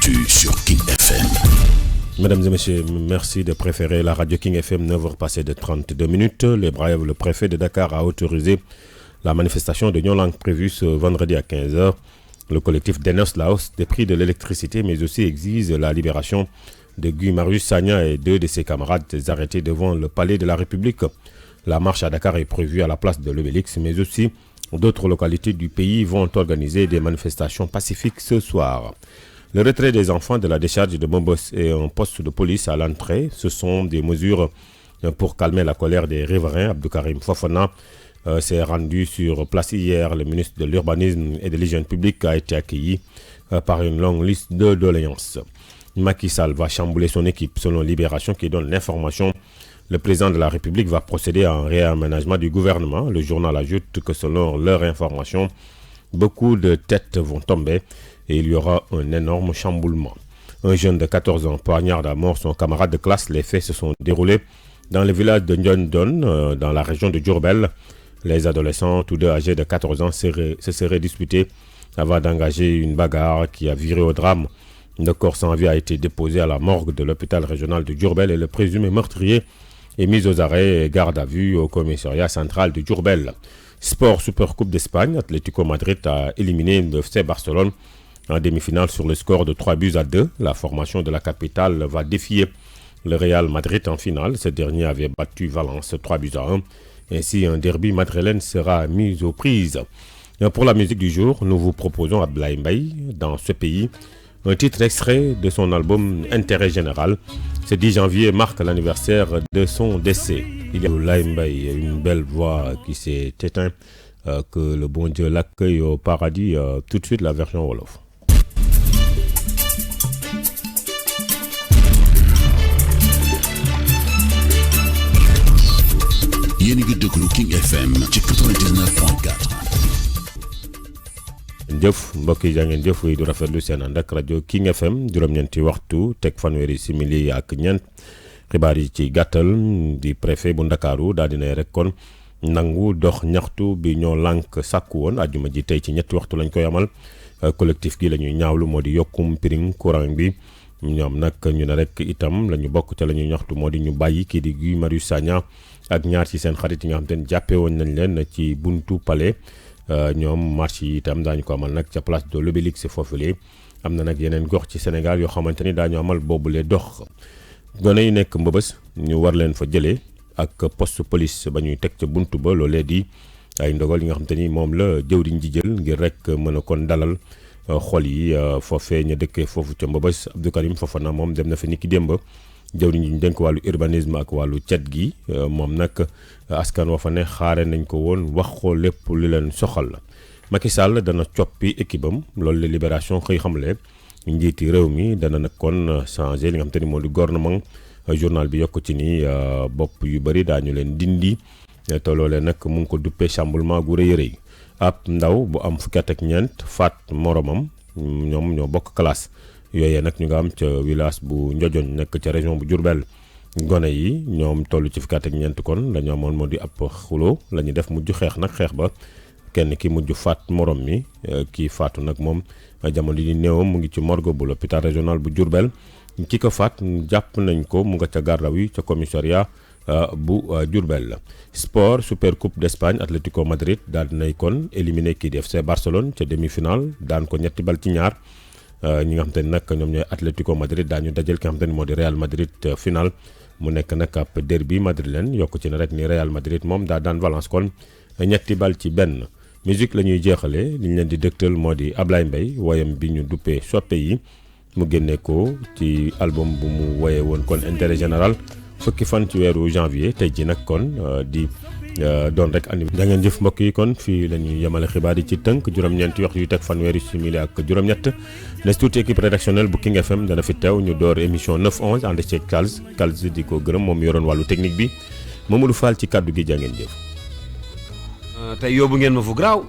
l'actu sur King FM. Mesdames et messieurs, merci de préférer la radio King FM, 9h passées de 32 minutes. Le préfet de Dakar a autorisé la manifestation de Nyolang prévue ce vendredi à 15h. Le collectif dénonce la hausse des prix de l'électricité, mais aussi exige la libération de Guy Marius Sagna et deux de ses camarades arrêtés devant le palais de la République. La marche à Dakar est prévue à la place de l'Obélix, mais aussi d'autres localités du pays vont organiser des manifestations pacifiques ce soir. Le retrait des enfants de la décharge de Bombos et un poste de police à l'entrée, ce sont des mesures pour calmer la colère des riverains. Abdou Karim Fofana s'est rendu sur place hier. Le ministre de l'Urbanisme et de l'Hygiène publique a été accueilli par une longue liste de doléances. Macky Sall va chambouler son équipe, selon Libération qui donne l'information. Le président de la République va procéder à un réaménagement du gouvernement. Le journal ajoute que selon leur information, beaucoup de têtes vont tomber et il y aura un énorme chamboulement. Un jeune de 14 ans poignarde à mort son camarade de classe. Les faits se sont déroulés dans le village de Ndiondon, dans la région de Diourbel. Les adolescents, tous deux âgés de 14 ans, se seraient disputés avant d'engager une bagarre qui a viré au drame. Le corps sans vie a été déposé à la morgue de l'hôpital régional de Diourbel et le présumé meurtrier est mis aux arrêts et garde à vue au commissariat central de Diourbel. Sport Supercoupe d'Espagne, Atlético Madrid a éliminé le FC Barcelone en demi-finale sur le score de 3-2. La formation de la capitale va défier le Real Madrid en finale. Ce dernier avait battu Valence 3-1. Ainsi, un derby madrilène sera mis aux prises. Et pour la musique du jour, nous vous proposons Ablaye Mbaye dans ce pays. Un titre extrait de son album Intérêt Général. Ce 10 janvier marque l'anniversaire de son décès. Il y a Ablaye Mbaye, une belle voix qui s'est éteinte. Que le bon Dieu l'accueille au paradis. Tout de suite, la version Wolof. yéen a ngi déglu King FM ci 99.4. jëf mbokk yi jaa ngeen jëf yi du rafetlu seen ànd ak rajo King FM juróom-ñeenti waxtu teg fanweeri simili ak ñeent xibaar yi ci gàttal di préfet bu Ndakaaru daal dina rek kon nangu dox ñaxtu bi ñoo lànk sàkku woon àjjuma ji tey ci ñetti waxtu lañ koy amal collectif gi la ñuy ñaawlu moo di yokkum prix courant bi ñoom nag ñu ne rek itam la ñu bokk ca la ñuy ñaxtu moo di ñu bàyyi kii di Guy Marius Sagna ak ñaar ci seen xarit yi nga xam te ne jàppee woon nañ leen ci buntu palais ñoom marche yi itam daañu ko amal nag ca place de l'Obélix foofule am na nag yeneen gox ci Sénégal yoo xamante ni daañu amal boobule dox gone yi nekk Mbëbës ñu war leen fa jëlee ak poste police ba ñuy teg ca buntu ba loolee di ay ndogal yi nga xamante ni moom la jëwriñ ji jël ngir rek mën a kon dalal xol yi foofee ñu dëkkee foofu ca Mbëbës. Abdou Karim Fofana moom dem na fa niki démb jëwriñ ji ñu dénk wàllu urbanisme ak wàllu cet gi moom nag askan wa fa ne xaare nañ ko woon wax ko lépp li leen soxal la. Macky Sall dana coppi équipe am loolu la Libération xëy xamle njiiti réew mi dana nag kon changé li nga xam te ni moo di gouvernement journal bi yokk ci ni bopp yu bëri daañu leen dindi te loolee nag mu ngi ko duppee chamboulement gu rëy a rëy. ab ndaw bu am fukki at ak ñeent faat moromam ñoom ñoo bokk classe yooyee nag ñu nga am ca village bu Ndiojon nekk ca région bu Diourbel gone yi ñoom toll ci fukki at ak ñeent kon la ñu amoon moo di ab xulo la ñu def mujj xeex nag xeex ba kenn ki mujj faat morom mi kii faatu nag moom jamono yi néewam mu ngi ci morgue bu l'hôpital régional bu Diourbel ki ko faat jàpp nañ ko mu nga ca garde yi ca commissariat bu Diourbel. Sport Supercoupe d'Espagne Atlético Madrid daal dinay kon éliminé kii di FC Barcelone ca demi-finale daan ko 3-2 ñi nga xam te ne nag ñoom ñooy Atlético Madrid daañu dajal ki nga xam te ne moo di Real Madrid final mu nekk nag ab derby madrilène yokk ci ne rek ni Real Madrid moom daa daan Valence kon 3-1. musique la ñuy jeexalee li ñu leen di dëgtal moo di Ablaye Mbaye woyam bi ñu duppee soppe yi mu génne ko ci album bu mu woyee woon kon Intérêt Général fukki fan ci weeru janvier tey ji nag kon di doon rek andi da ngeen jëf mbokk yi kon fii la ñuy yemale xibaar yi ci tënk juróom-ñeenti waxtu yu teg fanweeri simili ak juróom-ñett nes tuuti équipe rédactionnelle bu King FM dana fi teew ñu door émission 9-11 ànd ceeg Kals di ko gërëm moom yoroon wàllu technique bi Mamadou Fall ci kàddu gi jaa ngeen jëf tey yóbbu ngeen ma fu garaaw